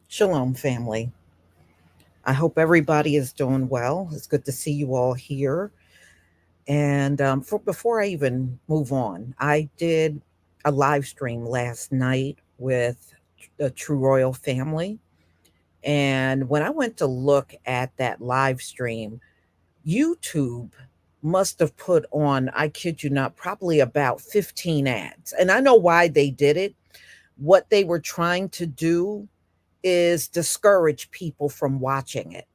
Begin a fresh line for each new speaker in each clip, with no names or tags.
Shalom, family. I hope everybody is doing well. It's good to see you all here. And before I even move on, I did a live stream last night with the True Royal family. And when I went to look at that live stream, YouTube must have put on, I kid you not, probably about 15 ads. And I know why they did it. What they were trying to do is discourage people from watching it.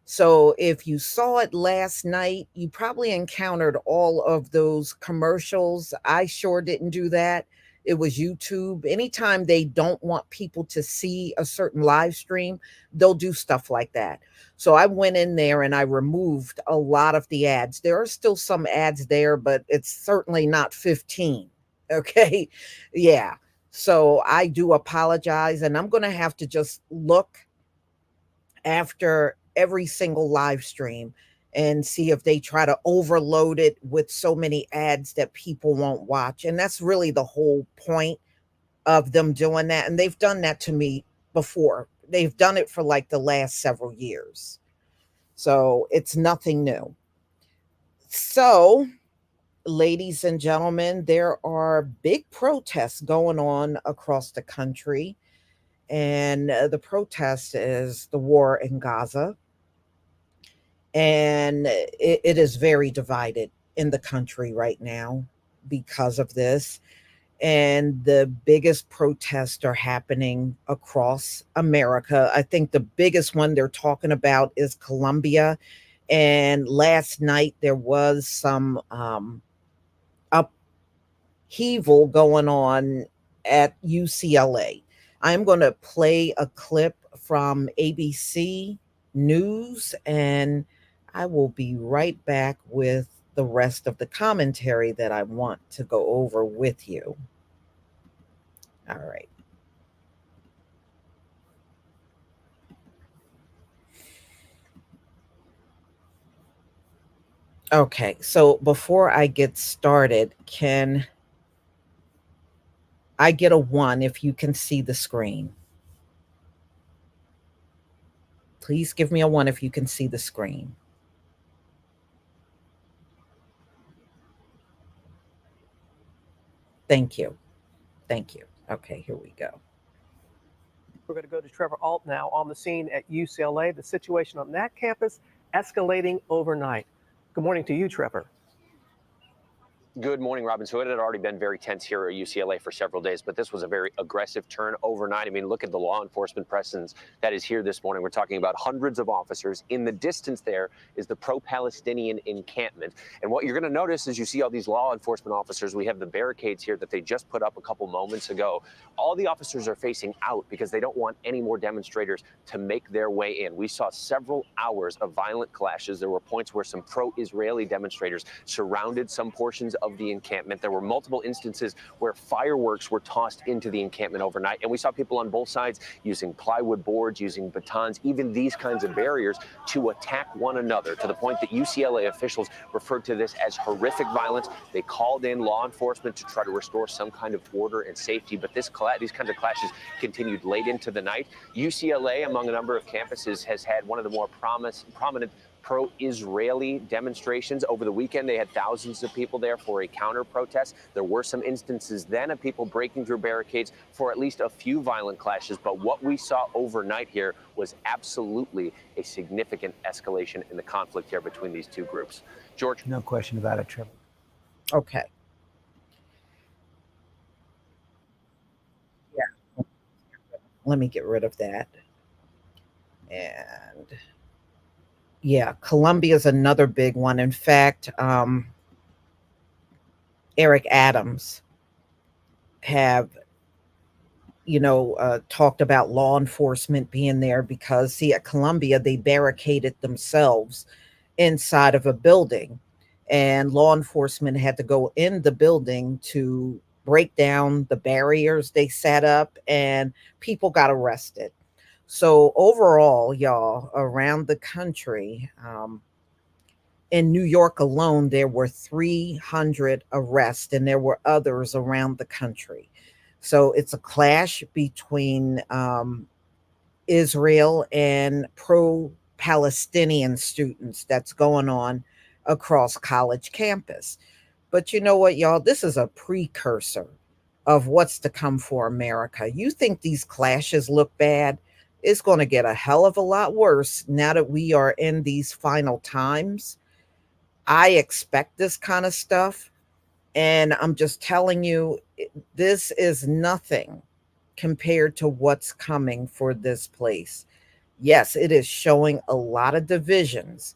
So if you saw it last night, you probably encountered all of those commercials. I sure didn't do that. It was YouTube. Anytime they don't want people to see a certain live stream, they'll do stuff like that. So I went in there and I removed a lot of the ads. There are still some ads there, but it's certainly not 15. Okay. Yeah. So I do apologize, and I'm going to have to just look after every single live stream and see if they try to overload it with so many ads that people won't watch. And that's really the whole point of them doing that. And they've done that to me before. They've done it for like the last several years. So it's nothing new. So, ladies and gentlemen, there are big protests going on across the country. And the protest is the war in Gaza. And it is very divided in the country right now because of this. And the biggest protests are happening across America. I think the biggest one they're talking about is Colombia. And last night there was some upheaval going on at UCLA. I'm going to play a clip from ABC News, and I will be right back with the rest of the commentary that I want to go over with you. All right. Okay, so before I get started, can I get a 1 if you can see the screen. Please give me a 1 if you can see the screen. Thank you. Thank you. Okay, here we go.
We're going to go to Trevor Alt now on the scene at UCLA. The situation on that campus escalating overnight. Good morning to you, Trevor.
Good morning, Robin. So it had already been very tense here at UCLA for several days, but this was a very aggressive turn overnight. I mean, look at the law enforcement presence that is here this morning. We're talking about hundreds of officers. In the distance there is the pro-Palestinian encampment. And what you're going to notice as you see all these law enforcement officers, we have the barricades here that they just put up a couple moments ago. All the officers are facing out because they don't want any more demonstrators to make their way in. We saw several hours of violent clashes. There were points where some pro-Israeli demonstrators surrounded some portions of the encampment. There were multiple instances where fireworks were tossed into the encampment overnight. And we saw people on both sides using plywood boards, using batons, even these kinds of barriers to attack one another, to the point that UCLA officials referred to this as horrific violence. They called in law enforcement to try to restore some kind of order and safety. But these kinds of clashes continued late into the night. UCLA, among a number of campuses, has had one of the more prominent pro-Israeli demonstrations. Over the weekend, they had thousands of people there for a counter-protest. There were some instances then of people breaking through barricades for at least a few violent clashes. But what we saw overnight here was absolutely a significant escalation in the conflict here between these two groups. George?
No question about it, Trevor.
Okay. Yeah. Let me get rid of that. And yeah, Columbia is another big one. In fact, Eric Adams have talked about law enforcement being there because, see, at Columbia, they barricaded themselves inside of a building, and law enforcement had to go in the building to break down the barriers they set up, and people got arrested. So, overall, y'all, around the country, in New York alone, there were 300 arrests, and there were others around the country. So it's a clash between Israel and pro Palestinian students that's going on across college campus. But you know what, y'all? This is a precursor of what's to come for America. You think these clashes look bad? It's going to get a hell of a lot worse now that we are in these final times. I expect this kind of stuff. And I'm just telling you, this is nothing compared to what's coming for this place. Yes, it is showing a lot of divisions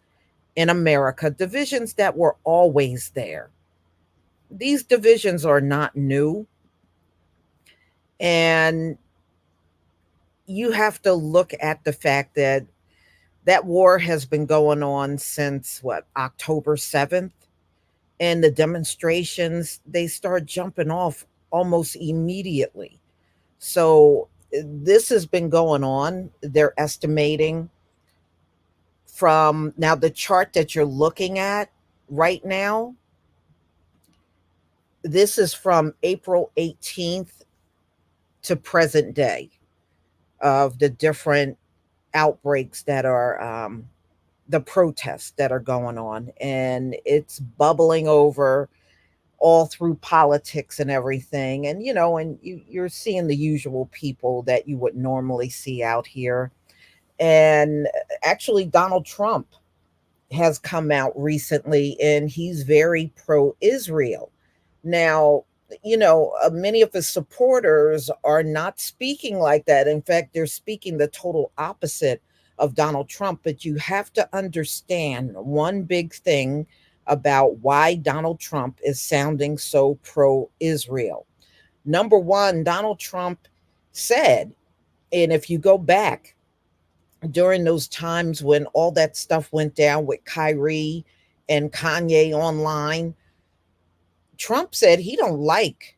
in America, divisions that were always there. These divisions are not new. And you have to look at the fact that that war has been going on since what, October 7th? And the demonstrations, they start jumping off almost immediately. So this has been going on. They're estimating from now the chart that you're looking at right now. This is from April 18th to present day of the different outbreaks that are the protests that are going on. And it's bubbling over all through politics and everything. And, and you're seeing the usual people that you would normally see out here. And actually, Donald Trump has come out recently and he's very pro Israel. Now, many of his supporters are not speaking like that. In fact, they're speaking the total opposite of Donald Trump. But you have to understand one big thing about why Donald Trump is sounding so pro Israel. Number one, Donald Trump said, and if you go back during those times when all that stuff went down with Kyrie and Kanye online, Trump said he don't like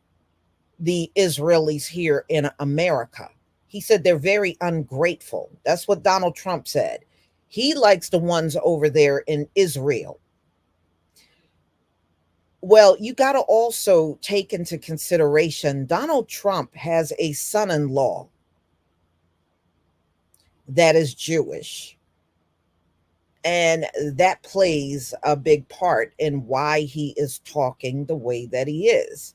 the Israelis here in America. He said they're very ungrateful. That's what Donald Trump said. He likes the ones over there in Israel. Well, you got to also take into consideration Donald Trump has a son in law that is Jewish. And that plays a big part in why he is talking the way that he is.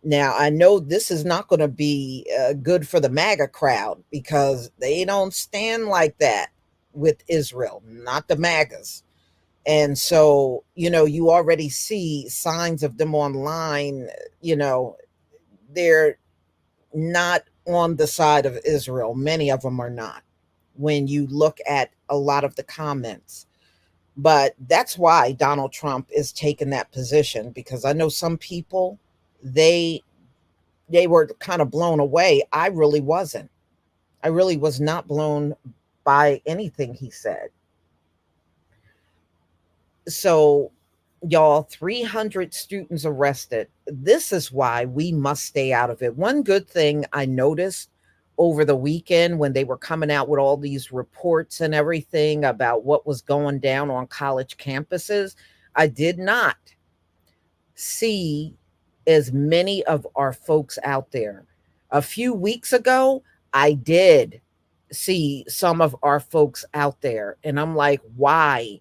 Now, I know this is not going to be good for the MAGA crowd because they don't stand like that with Israel, not the MAGAs. And so, you already see signs of them online, they're not on the side of Israel. Many of them are not when you look at a lot of the comments. But that's why Donald Trump is taking that position, because I know some people, they they were kind of blown away. I really wasn't. I really was not blown by anything he said. So, y'all, 300 students arrested. This is why we must stay out of it. One good thing I noticed over the weekend when they were coming out with all these reports and everything about what was going down on college campuses, I did not see as many of our folks out there. A few weeks ago, I did see some of our folks out there, and I'm like, why?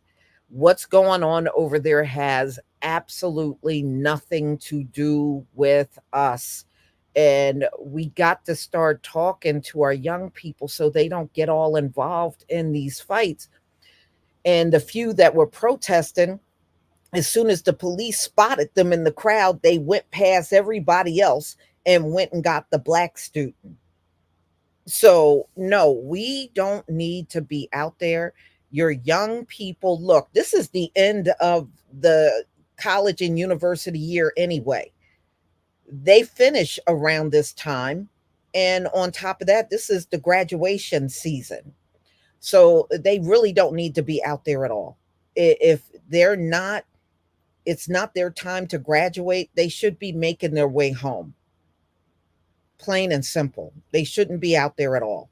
What's going on over there has absolutely nothing to do with us. And we got to start talking to our young people so they don't get all involved in these fights. And the few that were protesting, as soon as the police spotted them in the crowd, they went past everybody else and went and got the black student. So, no, we don't need to be out there. Your young people, look, this is the end of the college and university year anyway. They finish around this time. And on top of that, this is the graduation season. So they really don't need to be out there at all. If they're not, it's not their time to graduate, they should be making their way home. Plain and simple. They shouldn't be out there at all.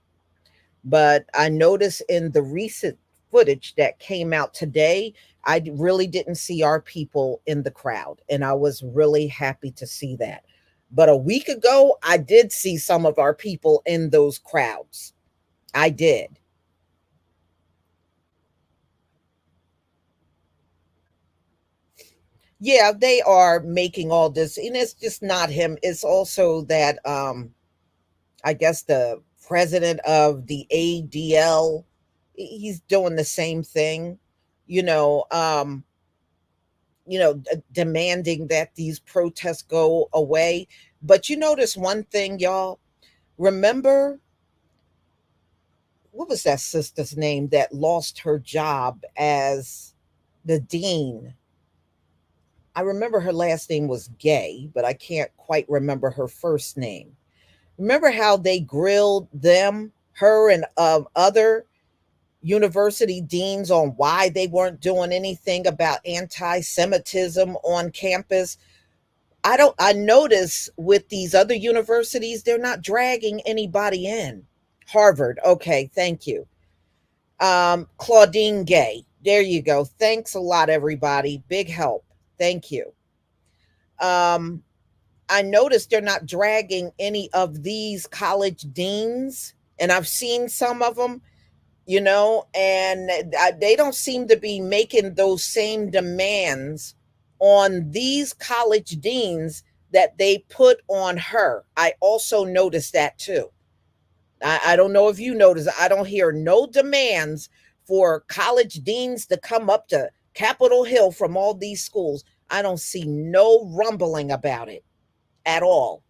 But I noticed in the recent footage that came out today, I really didn't see our people in the crowd. And I was really happy to see that. But a week ago, I did see some of our people in those crowds. I did. Yeah, they are making all this, and it's just not him. It's also that I guess the president of the ADL, he's doing the same thing, you know, um, demanding that these protests go away. But you notice one thing, y'all. Remember, what was that sister's name that lost her job as the dean? I remember her last name was Gay, but I can't quite remember her first name. Remember how they grilled them, her and other university deans, on why they weren't doing anything about anti-Semitism on campus? I notice with these other universities, they're not dragging anybody in. Harvard, okay, thank you. Claudine Gay, there you go. Thanks a lot, everybody. Big help. Thank you. Um, I noticed they're not dragging any of these college deans, and I've seen some of them, and they don't seem to be making those same demands on these college deans that they put on her. I also noticed that too. I don't know if you notice, I don't hear no demands for college deans to come up to Capitol Hill from all these schools. I don't see no rumbling about it at all.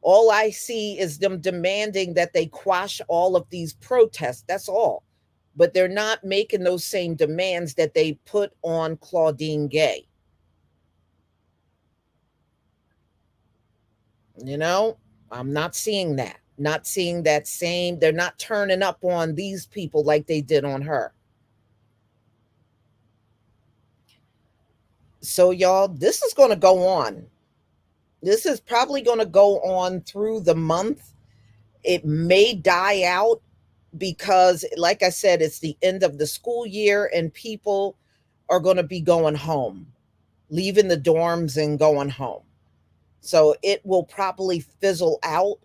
All I see is them demanding that they quash all of these protests. That's all. But they're not making those same demands that they put on Claudine Gay. You know, I'm not seeing that. Not seeing that same, they're not turning up on these people like they did on her. So, y'all, this is going to go on. This is probably going to go on through the month. It may die out because, like I said, it's the end of the school year and people are going to be going home. leaving the dorms and going home. So it will probably fizzle out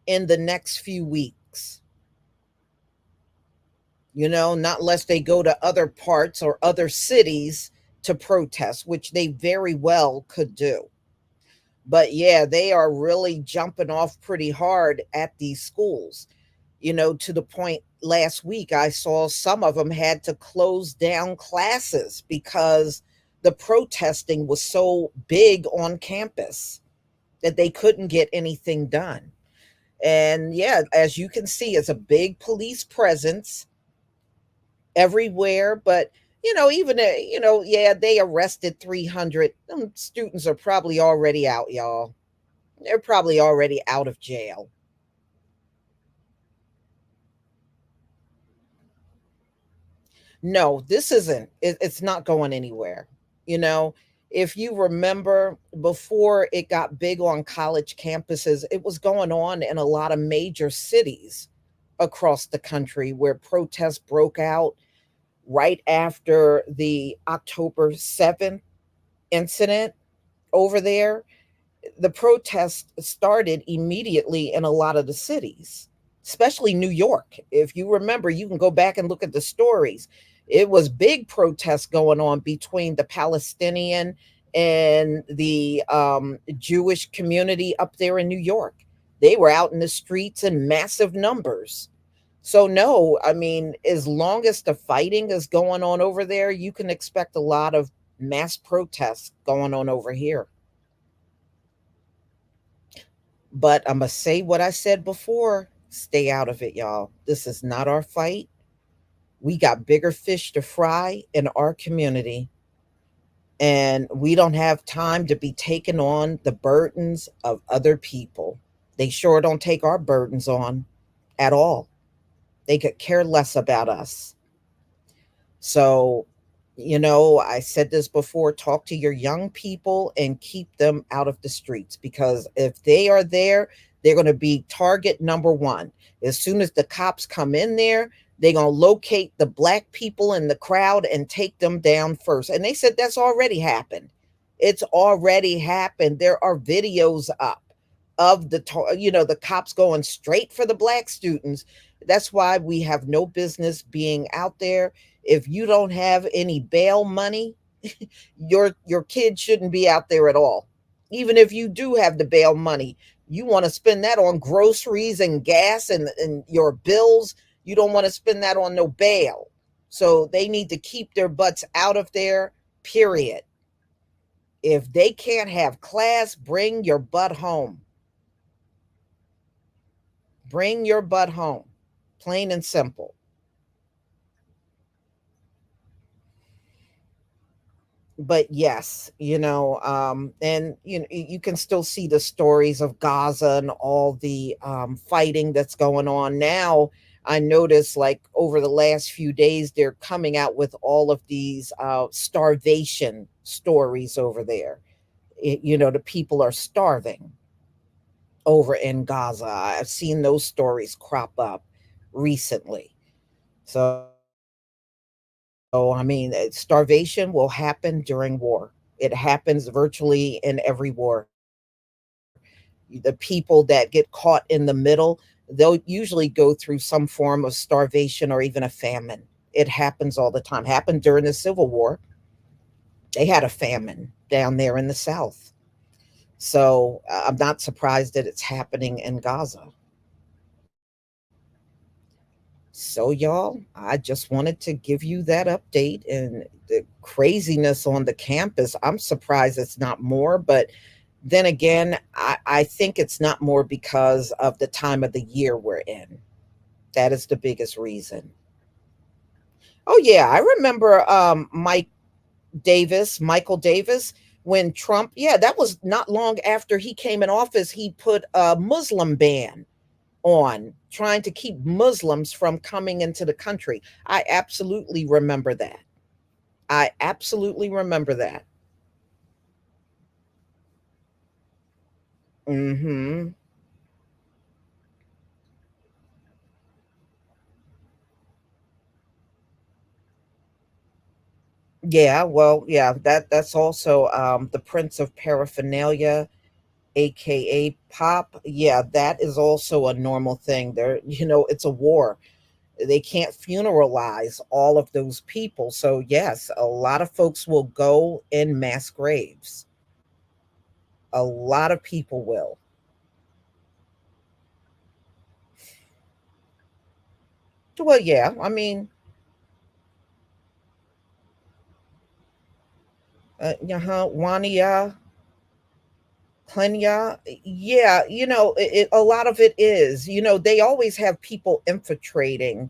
in the next few weeks. Not unless they go to other parts or other cities to protest, which they very well could do. But yeah, they are really jumping off pretty hard at these schools, to the point last week I saw some of them had to close down classes because the protesting was so big on campus that they couldn't get anything done. And yeah, as you can see, it's a big police presence everywhere. But even yeah, they arrested 300. Them students are probably already out, y'all. They're probably already out of jail. No, this isn't. It's not going anywhere. You know, if you remember before it got big on college campuses, it was going on in a lot of major cities across the country where protests broke out right after the October 7th incident over there. The protests started immediately in a lot of the cities, especially New York. If you remember, you can go back and look at the stories. It was big protests going on between the Palestinian and the Jewish community up there in New York. They were out in the streets in massive numbers. So, no, I mean, as long as the fighting is going on over there, you can expect a lot of mass protests going on over here. But I'm going to say what I said before, stay out of it, y'all. This is not our fight. We got bigger fish to fry in our community, and we don't have time to be taking on the burdens of other people. They sure don't take our burdens on at all. They could care less about us. So, I said this before, talk to your young people and keep them out of the streets, because if they are there, they're going to be target number one. As soon as the cops come in there, they're going to locate the black people in the crowd and take them down first. And they said that's already happened. It's already happened. There are videos up of the cops going straight for the black students. That's why we have no business being out there. If you don't have any bail money, your kid shouldn't be out there at all. Even if you do have the bail money, you want to spend that on groceries and gas and your bills. You don't want to spend that on no bail. So they need to keep their butts out of there, period. If they can't have class, bring your butt home. Bring your butt home. Plain and simple. But yes, and you can still see the stories of Gaza and all the fighting that's going on now. I noticed, like, over the last few days, they're coming out with all of these starvation stories over there. The people are starving over in Gaza. I've seen those stories crop up recently. So, I mean, starvation will happen during war. It happens virtually in every war. The people that get caught in the middle, they'll usually go through some form of starvation or even a famine. It happens all the time. Happened during the Civil War. They had a famine down there in the South. So I'm not surprised that it's happening in Gaza. So, y'all, I just wanted to give you that update and the craziness on the campus. I'm surprised it's not more, but then again, I think it's not more because of the time of the year we're in. That is the biggest reason. Oh, yeah, I remember Michael Davis, when Trump, yeah, that was not long after he came in office, he put a Muslim ban on trying to keep Muslims from coming into the country. I absolutely remember that. I absolutely remember that. Mhm. Yeah, well, yeah, that's also the Prince of Paraphernalia, aka Pop. Yeah, that is also a normal thing. There, it's a war. They can't funeralize all of those people. So yes, a lot of folks will go in mass graves. A lot of people will. Well, yeah, I mean, Wania, Klenya, yeah, a lot of it is, they always have people infiltrating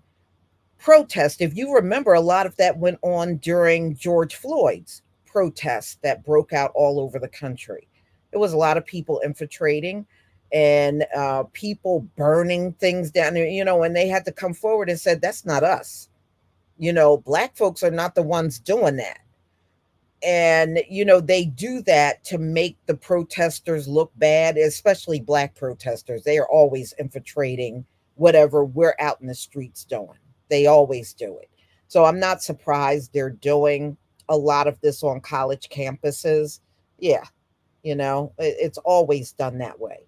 protest. If you remember, a lot of that went on during George Floyd's protests that broke out all over the country. There was a lot of people infiltrating and people burning things down there, and they had to come forward and said, that's not us. Black folks are not the ones doing that. And they do that to make the protesters look bad, especially black protesters. They are always infiltrating whatever we're out in the streets doing. They always do it. So I'm not surprised they're doing a lot of this on college campuses. Yeah, it's always done that way.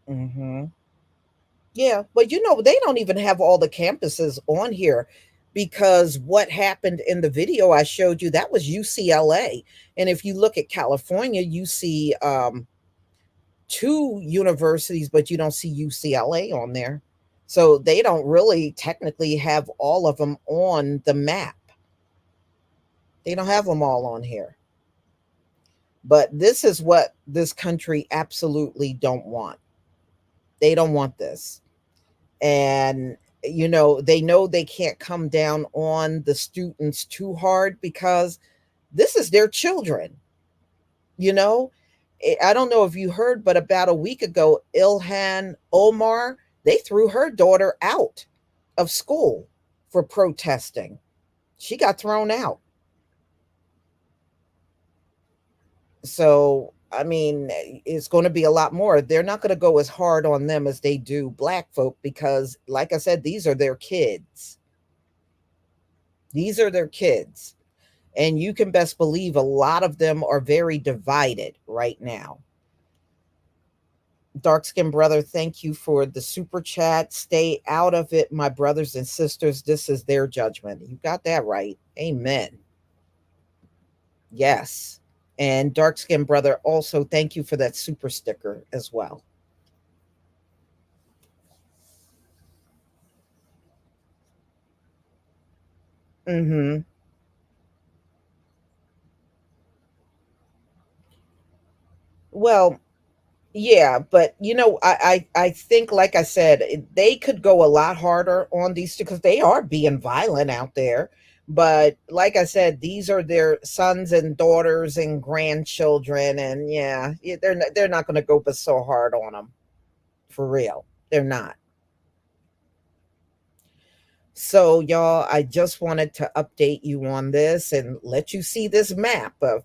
Hmm. Yeah, but they don't even have all the campuses on here, because what happened in the video I showed you, that was UCLA. And if you look at California, you see two universities, but you don't see UCLA on there. So they don't really technically have all of them on the map. They don't have them all on here. But this is what this country absolutely don't want. They don't want this. And they know they can't come down on the students too hard, because this is their children. you know I don't know if you heard, but about a week ago, Ilhan Omar, they threw her daughter out of school for protesting. She got thrown out. So I mean, it's going to be a lot more. They're not going to go as hard on them as they do black folk, because like I said, these are their kids. These are their kids. And you can best believe a lot of them are very divided right now. Dark skinned brother, thank you for the super chat. Stay out of it, my brothers and sisters. This is their judgment. You got that right. Amen. Yes. And dark skinned brother, also thank you for that super sticker as well. Mm-hmm. Well, yeah, but I think, like I said, they could go a lot harder on these two, because they are being violent out there. But like I said, these are their sons and daughters and grandchildren, and yeah, they're not going to go but so hard on them, for real. They're not. So, y'all, I just wanted to update you on this and let you see this map of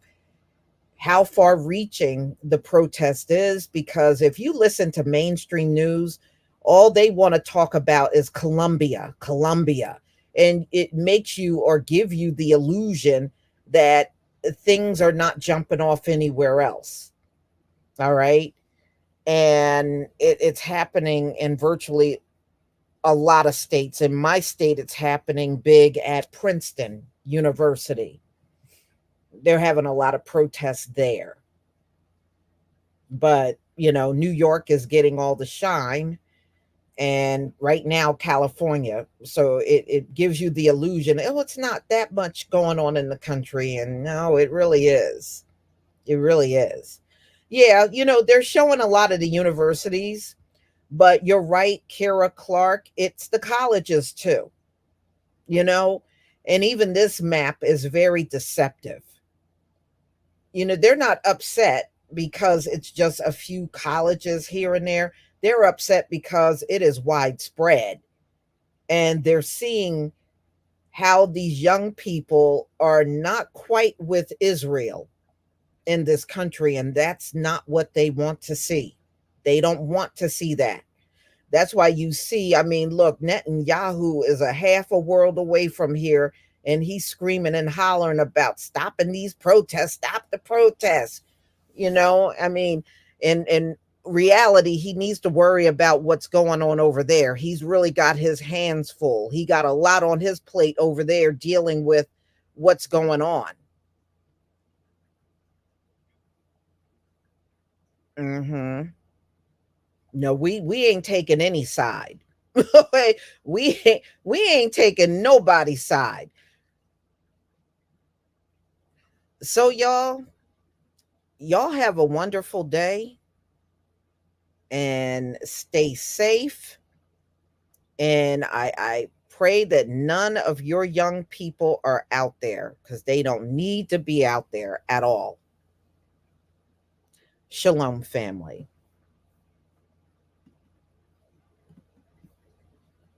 how far reaching the protest is, because if you listen to mainstream news, all they want to talk about is Colombia, Colombia. And it makes you, or give you, the illusion that things are not jumping off anywhere else. All right. And it's happening in virtually a lot of states. In my state, it's happening big at Princeton University. They're having a lot of protests there. But New York is getting all the shine, and right now California. So it gives you the illusion, oh, it's not that much going on in the country, and no, it really is. It really is. Yeah, they're showing a lot of the universities, but you're right, Kara Clark, it's the colleges too. you know and even this map is very deceptive. They're not upset because it's just a few colleges here and there. They're upset because it is widespread, and they're seeing how these young people are not quite with Israel. in this country, and that's not what they want to see. They don't want to see that. That's why you see, I mean, look, Netanyahu is a half a world away from here, and he's screaming and hollering about stopping these protests, stop the protests. I mean, in reality, he needs to worry about what's going on over there. He's really got his hands full. He got a lot on his plate over there dealing with what's going on. Mm-hmm. No, we ain't taking any side. we ain't taking nobody's side. So y'all have a wonderful day and stay safe. And I pray that none of your young people are out there, because they don't need to be out there at all. Shalom, family.